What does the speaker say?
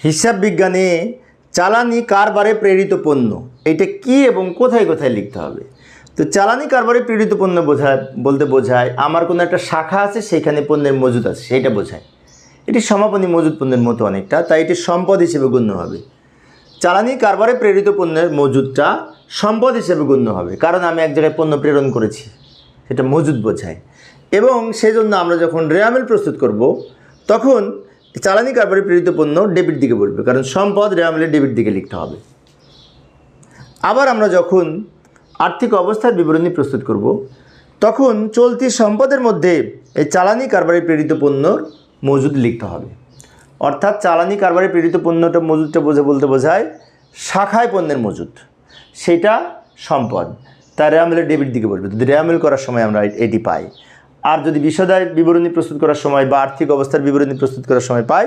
হিসাব বিজ্ঞানে চালানি কারবারে প্রেরিত পণ্য এটা কি এবং কোথায় কোথায় লিখতে হবে। তো চালানি কারবারে প্রেরিত পণ্য বোঝায় আমার কোনো একটা শাখা আছে, সেখানে পণ্যের মজুদ আছে, সেইটা বোঝায়। এটি সমাপনী মজুদ পণ্যের মতো অনেকটা, তাই এটি সম্পদ হিসেবে গণ্য হবে। চালানি কারবারে প্রেরিত পণ্যের মজুদটা সম্পদ হিসেবে গণ্য হবে, কারণ আমি এক জায়গায় পণ্য প্রেরণ করেছি, সেটা মজুদ বোঝায়। এবং সেই জন্য আমরা যখন রেয়ামেল প্রস্তুত করব, তখন চালানি কারবারে প্রেরিত পণ্য ডেবিট দিকে বলবে, কারণ সম্পদ রেয়ামেলের ডেবিট দিকে লিখতে হবে। আবার আমরা যখন আর্থিক অবস্থার বিবরণী প্রস্তুত করব, তখন চলতি সম্পদের মধ্যে এই চালানি কারবারে প্রেরিত পণ্যর মজুদ লিখতে হবে। অর্থাৎ চালানি কারবারে প্রেরিত পণ্যটা মজুদটা বোঝায় শাখায় পণ্যের মজুদ, সেটা সম্পদ, তাই রেয়ামেলের ডেবিট দিকে বলবে। যদি রেয়ামেল করার সময় আমরা এটি পাই, আর যদি বিশদায় বিবরণী প্রস্তুত করার সময় বা আর্থিক অবস্থার বিবরণী প্রস্তুত করার সময় পাই,